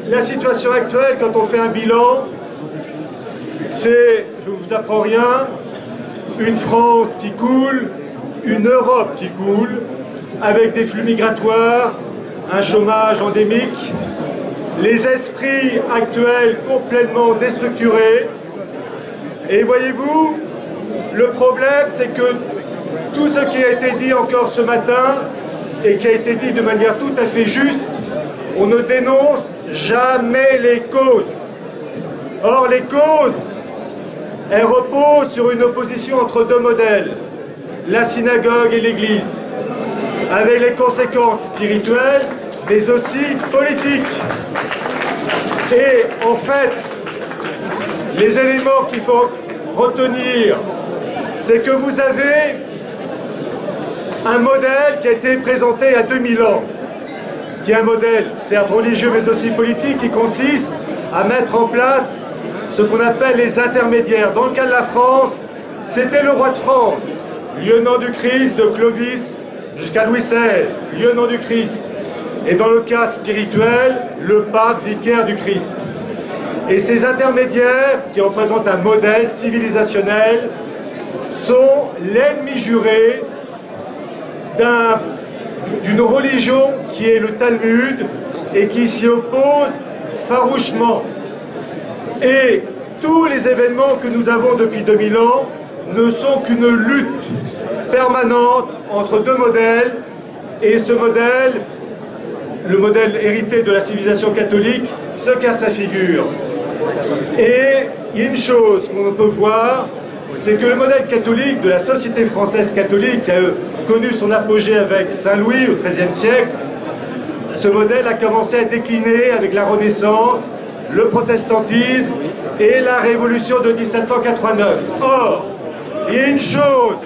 La situation actuelle, quand on fait un bilan, c'est, je ne vous apprends rien, une France qui coule, une Europe qui coule, avec des flux migratoires, un chômage endémique, les esprits actuels complètement déstructurés. Et voyez-vous, le problème, c'est que tout ce qui a été dit encore ce matin, et qui a été dit de manière tout à fait juste, on ne dénonce jamais les causes. Or, les causes, elles reposent sur une opposition entre deux modèles, la synagogue et l'Église, avec les conséquences spirituelles, mais aussi politiques. Et en fait, les éléments qu'il faut retenir, c'est que vous avez un modèle qui a été présenté il y a 2000 ans, qui est un modèle, certes religieux, mais aussi politique, qui consiste à mettre en place ce qu'on appelle les intermédiaires. Dans le cas de la France, c'était le roi de France, lieutenant du Christ, de Clovis jusqu'à Louis XVI, lieutenant du Christ. Et dans le cas spirituel, le pape vicaire du Christ. Et ces intermédiaires, qui représentent un modèle civilisationnel, sont l'ennemi juré d'une religion qui est le Talmud et qui s'y oppose farouchement. Et tous les événements que nous avons depuis 2000 ans ne sont qu'une lutte permanente entre deux modèles, et ce modèle, le modèle hérité de la civilisation catholique, se casse sa figure. Et il y a une chose qu'on peut voir, c'est que le modèle catholique de la société française catholique, qui a connu son apogée avec Saint-Louis au XIIIe siècle, ce modèle a commencé à décliner avec la Renaissance, le protestantisme et la Révolution de 1789. Or, il y a une chose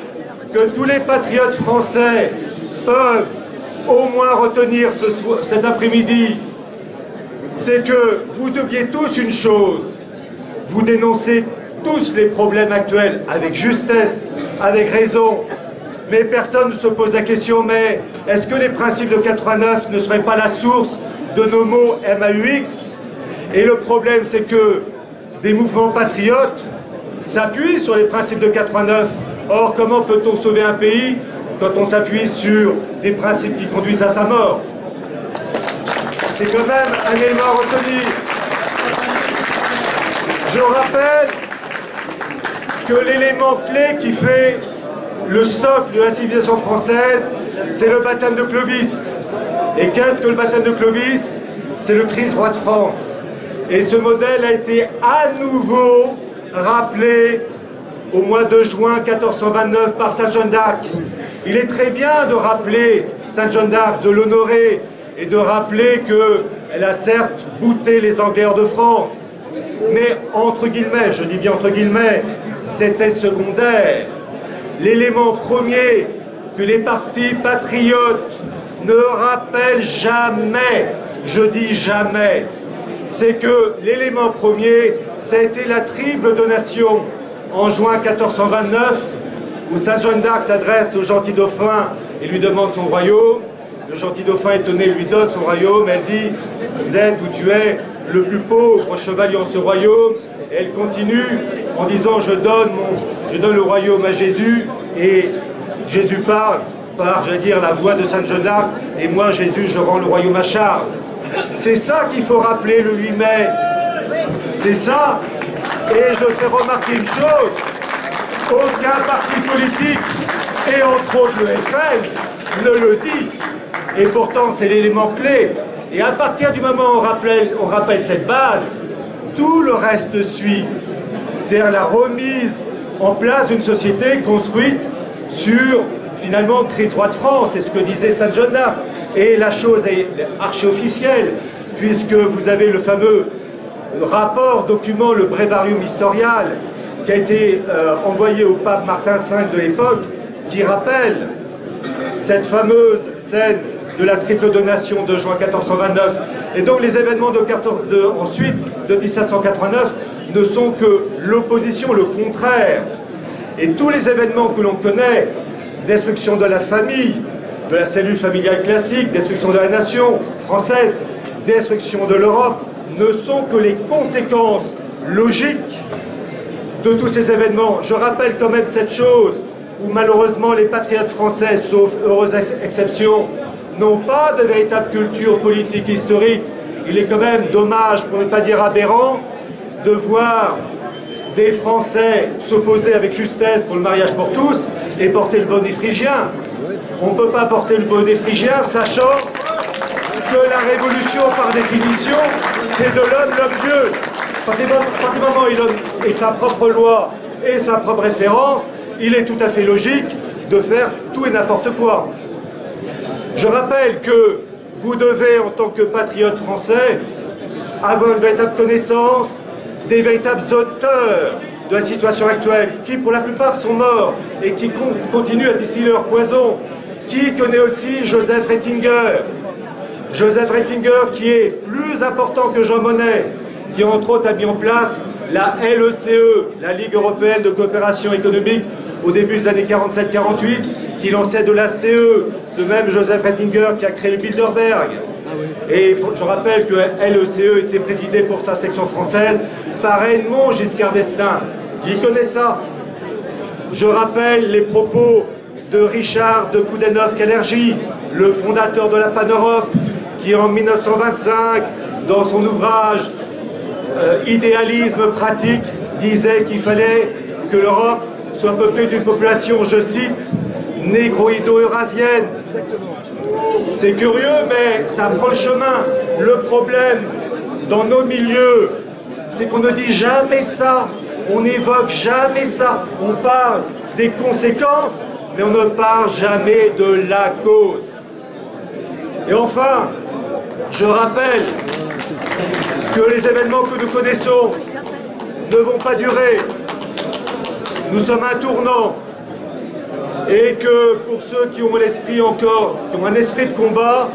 que tous les patriotes français peuvent au moins retenir cet après-midi, c'est que vous oubliez tous une chose, vous dénoncez tous les problèmes actuels avec justesse, avec raison, mais personne ne se pose la question, mais est-ce que les principes de 89 ne seraient pas la source de nos mots MAUX? Et le problème, c'est que des mouvements patriotes s'appuient sur les principes de 89. Or, comment peut-on sauver un pays quand on s'appuie sur des principes qui conduisent à sa mort? C'est quand même un élément à retenir. Je rappelle que l'élément clé qui fait le socle de la civilisation française, c'est le baptême de Clovis. Et qu'est-ce que le baptême de Clovis? C'est le Christ roi de France. Et ce modèle a été à nouveau rappelé au mois de juin 1429 par Sainte Jeanne d'Arc. Il est très bien de rappeler Sainte Jeanne d'Arc, de l'honorer et de rappeler qu'elle a certes bouté les Anglais hors de France. Mais entre guillemets, je dis bien entre guillemets, c'était secondaire. L'élément premier que les partis patriotes ne rappellent jamais, je dis jamais, c'est que l'élément premier, ça a été la triple donation en juin 1429, où Sainte Jeanne d'Arc s'adresse au gentil dauphin et lui demande son royaume. Le gentil dauphin étonné lui donne son royaume, elle dit « vous tuez le plus pauvre chevalier en ce royaume ». Et elle continue en disant « je donne le royaume à Jésus ». Et Jésus parle par, je veux dire, la voix de Sainte Jeanne d'Arc, et moi, Jésus, je rends le royaume à Charles. C'est ça qu'il faut rappeler le 8 mai. C'est ça. Et je fais remarquer une chose, aucun parti politique, et entre autres le FN, ne le dit. Et pourtant, c'est l'élément clé. Et à partir du moment où on rappelle cette base, tout le reste suit. C'est-à-dire la remise en place d'une société construite sur, finalement, Christ roi de France, c'est ce que disait Sainte Jeanne d'Arc. Et la chose est archi-officielle, puisque vous avez le fameux rapport, document, le Breviarium Historial, qui a été envoyé au pape Martin V de l'époque, qui rappelle cette fameuse scène de la triple donation de juin 1429. Et donc les événements ensuite de 1789 ne sont que l'opposition, le contraire. Et tous les événements que l'on connaît, destruction de la famille, de la cellule familiale classique, destruction de la nation française, destruction de l'Europe, ne sont que les conséquences logiques de tous ces événements. Je rappelle quand même cette chose, où malheureusement les patriotes français, sauf heureuse exception, n'ont pas de véritable culture politique historique. Il est quand même dommage, pour ne pas dire aberrant, de voir des Français s'opposer avec justesse pour le mariage pour tous et porter le bonnet phrygien. On ne peut pas porter le bonnet phrygien, sachant que la révolution, par définition, fait de l'homme l'homme-dieu. À partir du moment où il a sa propre loi et sa propre référence, il est tout à fait logique de faire tout et n'importe quoi. Je rappelle que vous devez, en tant que patriote français, avoir une véritable connaissance des véritables auteurs de la situation actuelle, qui pour la plupart sont morts et qui continuent à distiller leur poison. Qui connaît aussi Joseph Ratzinger? Joseph Ratzinger qui est plus important que Jean Monnet, qui entre autres a mis en place la LECE, la Ligue Européenne de Coopération Économique, au début des années 47-48, qui lançait de la CE, ce même Joseph Ratzinger qui a créé le Bilderberg. Et je rappelle que LECE était présidée pour sa section française par Edmond Giscard d'Estaing. Qui connaît ça? Je rappelle les propos de Richard de Coudenhove-Kalergi, le fondateur de la Pan-Europe, qui en 1925, dans son ouvrage Idéalisme pratique, disait qu'il fallait que l'Europe soit peuplée d'une population, je cite, négroïdo-eurasienne. C'est curieux, mais ça prend le chemin. Le problème dans nos milieux, c'est qu'on ne dit jamais ça, on n'évoque jamais ça. On parle des conséquences, mais on ne parle jamais de la cause. Et enfin, je rappelle que les événements que nous connaissons ne vont pas durer. Nous sommes à un tournant. Et que pour ceux qui ont l'esprit encore, qui ont un esprit de combat,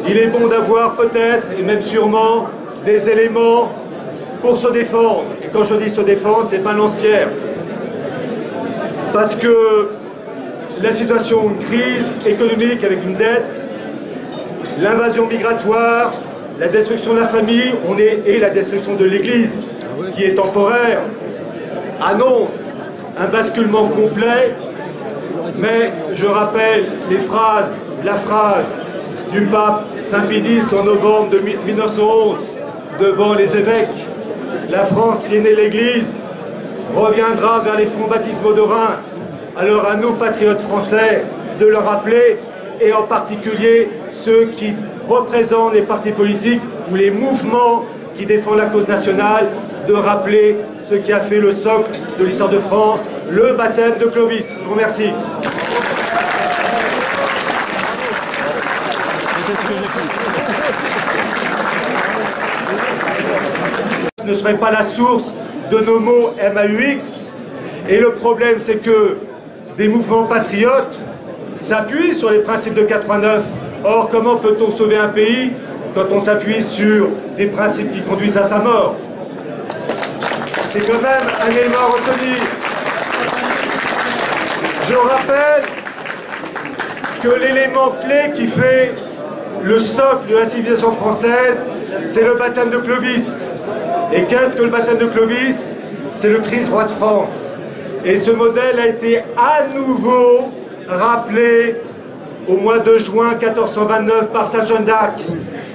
il est bon d'avoir peut-être, et même sûrement, des éléments pour se défendre. Et quand je dis se défendre, c'est pas un lance-pierre. Parce que la situation, une crise économique avec une dette, l'invasion migratoire, la destruction de la famille, et la destruction de l'Église, qui est temporaire, annonce un basculement complet. Mais je rappelle la phrase du pape Saint-Pie X en novembre 1911 devant les évêques. La France qui est née l'Église reviendra vers les fonds baptismaux de Reims. Alors à nous, patriotes français, de le rappeler, et en particulier ceux qui représentent les partis politiques ou les mouvements qui défendent la cause nationale, de rappeler ce qui a fait le socle de l'histoire de France, le baptême de Clovis. Je vous remercie. Ne serait pas la source de nos mots MAUX. Et le problème, c'est que des mouvements patriotes s'appuient sur les principes de 89. Or, comment peut-on sauver un pays quand on s'appuie sur des principes qui conduisent à sa mort? C'est quand même un élément à retenir. Je rappelle que l'élément clé qui fait le socle de la civilisation française, c'est le baptême de Clovis. Et qu'est-ce que le baptême de Clovis? C'est le Christ roi de France. Et ce modèle a été à nouveau rappelé au mois de juin 1429 par Sainte Jeanne d'Arc.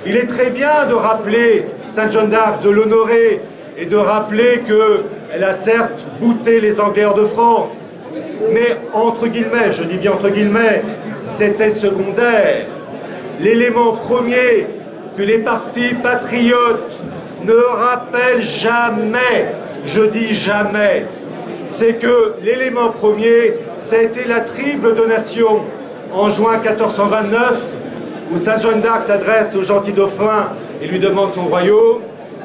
Il est très bien de rappeler Sainte Jeanne d'Arc, de l'honorer et de rappeler qu'elle a certes bouté les Anglais hors de France. Mais entre guillemets, je dis bien entre guillemets, c'était secondaire. L'élément premier que les partis patriotes ne rappellent jamais, je dis jamais, c'est que l'élément premier, ça a été la triple donation en juin 1429, où Sainte Jeanne d'Arc s'adresse au gentil dauphin et lui demande son royaume.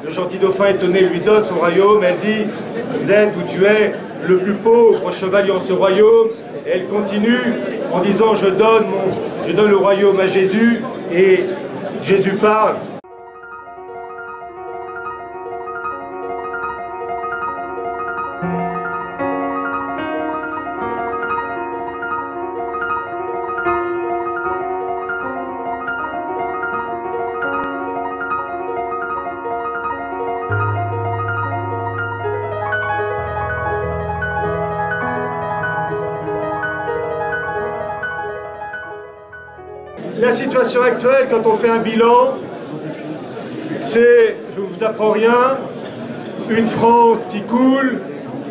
Le gentil dauphin étonné lui donne son royaume, elle dit « Vous tu es le plus pauvre chevalier en ce royaume, Et elle continue en disant je donne le royaume à Jésus, et Jésus parle. La situation actuelle, quand on fait un bilan, c'est, je ne vous apprends rien, une France qui coule,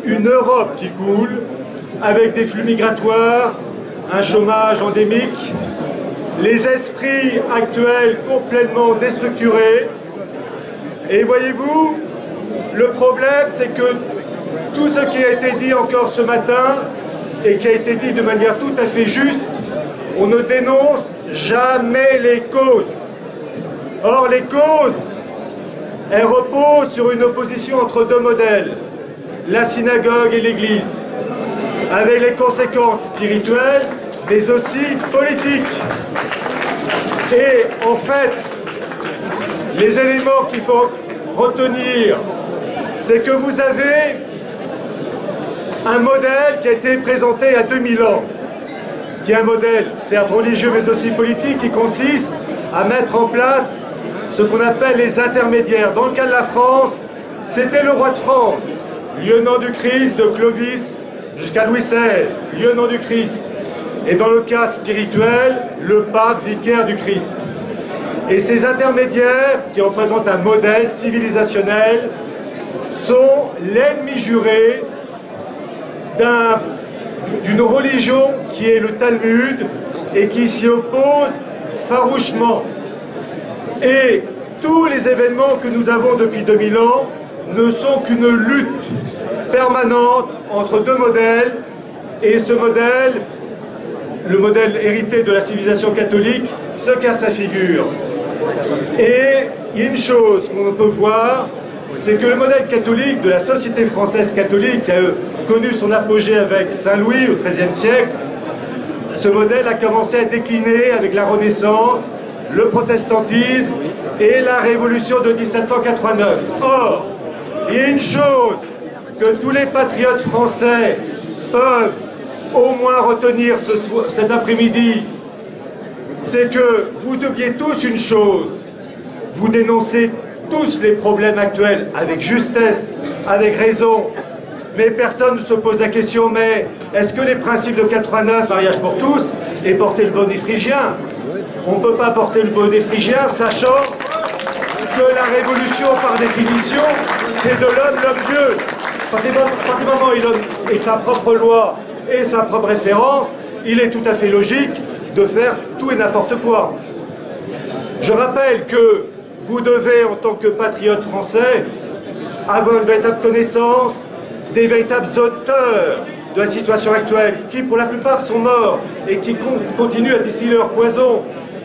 une Europe qui coule, avec des flux migratoires, un chômage endémique, les esprits actuels complètement déstructurés. Et voyez-vous, le problème, c'est que tout ce qui a été dit encore ce matin, et qui a été dit de manière tout à fait juste, on ne dénonce jamais les causes. Or, les causes, elles reposent sur une opposition entre deux modèles, la synagogue et l'Église, avec les conséquences spirituelles, mais aussi politiques. Et en fait, les éléments qu'il faut retenir, c'est que vous avez un modèle qui a été présenté il y a 2000 ans, qui est un modèle, certes religieux, mais aussi politique, qui consiste à mettre en place ce qu'on appelle les intermédiaires. Dans le cas de la France, c'était le roi de France, lieutenant du Christ, de Clovis jusqu'à Louis XVI, lieutenant du Christ. Et dans le cas spirituel, le pape vicaire du Christ. Et ces intermédiaires, qui représentent un modèle civilisationnel, sont l'ennemi juré d'une religion qui est le Talmud et qui s'y oppose farouchement. Et tous les événements que nous avons depuis 2000 ans ne sont qu'une lutte permanente entre deux modèles, et ce modèle, le modèle hérité de la civilisation catholique, se casse la figure. Et il y a une chose qu'on peut voir, c'est que le modèle catholique de la société française catholique, qui a connu son apogée avec Saint-Louis au XIIIe siècle, ce modèle a commencé à décliner avec la Renaissance, le protestantisme et la Révolution de 1789. Or, il y a une chose que tous les patriotes français peuvent au moins retenir cet après-midi, c'est que vous oubliez tous une chose, vous dénoncez tous les problèmes actuels avec justesse, avec raison, mais personne ne se pose la question, mais est-ce que les principes de 89, mariage pour tous, et porter le bonnet phrygien? On ne peut pas porter le bonnet phrygien, sachant que la révolution, par définition, fait de l'homme l'homme-dieu. À partir du moment où l'homme ait sa propre loi et sa propre référence, il est tout à fait logique de faire tout et n'importe quoi. Je rappelle que vous devez, en tant que patriote français, avoir une véritable connaissance des véritables auteurs de la situation actuelle, qui pour la plupart sont morts et qui continuent à distiller leur poison.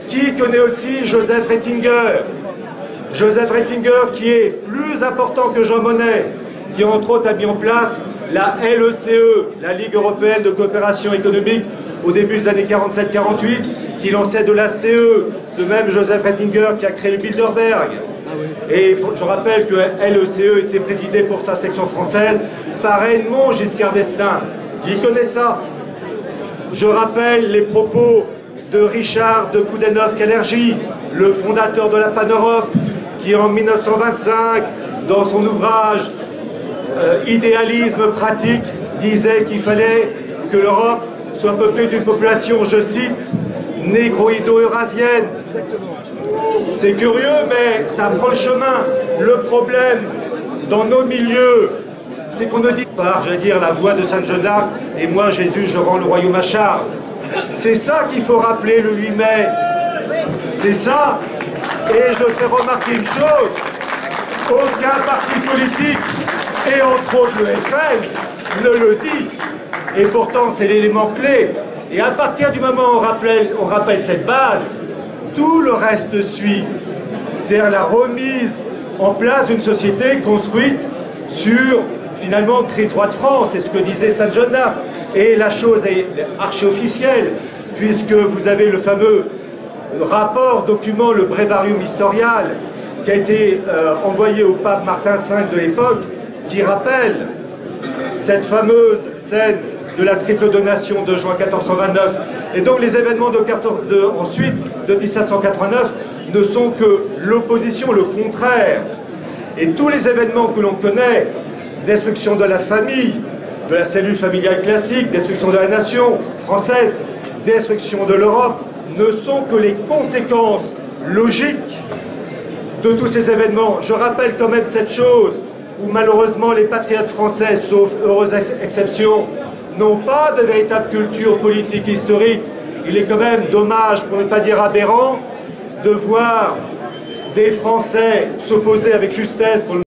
Qui connaît aussi Joseph Ratzinger? Joseph Ratzinger, qui est plus important que Jean Monnet, qui entre autres a mis en place la LECE, la Ligue Européenne de Coopération Économique, au début des années 47-48, qui lançait de la CE, ce même Joseph Ratzinger qui a créé le Bilderberg. Et je rappelle que LECE était présidée pour sa section française par Edmond Giscard d'Estaing. Qui connaît ça? Je rappelle les propos de Richard de Coudenhove-Kalergi, le fondateur de la Pan-Europe, qui en 1925, dans son ouvrage Idéalisme pratique, disait qu'il fallait que l'Europe soit peuplée d'une population, je cite, négro-indo-eurasienne. C'est curieux, mais ça prend le chemin. Le problème dans nos milieux, c'est qu'on ne dit pas, j'allais dire, la voix de Sainte Jeanne d'Arc, et moi, Jésus, je rends le royaume à Charles. C'est ça qu'il faut rappeler le 8 mai. C'est ça. Et je fais remarquer une chose, aucun parti politique, et entre autres le FN, ne le dit. Et pourtant, c'est l'élément clé. Et à partir du moment où on rappelle cette base, tout le reste suit. C'est-à-dire la remise en place d'une société construite sur finalement, crise roi de France, c'est ce que disait Sainte Jeanne d'Arc. Et la chose est archi-officielle, puisque vous avez le fameux rapport, document, le Breviarium Historial, qui a été envoyé au pape Martin V de l'époque, qui rappelle cette fameuse scène de la triple donation de juin 1429. Et donc les événements ensuite de 1789 ne sont que l'opposition, le contraire. Et tous les événements que l'on connaît, destruction de la famille, de la cellule familiale classique, destruction de la nation française, destruction de l'Europe, ne sont que les conséquences logiques de tous ces événements. Je rappelle quand même cette chose, où malheureusement les patriotes français, sauf heureuse exception, n'ont pas de véritable culture politique historique. Il est quand même dommage, pour ne pas dire aberrant, de voir des Français s'opposer avec justesse pour le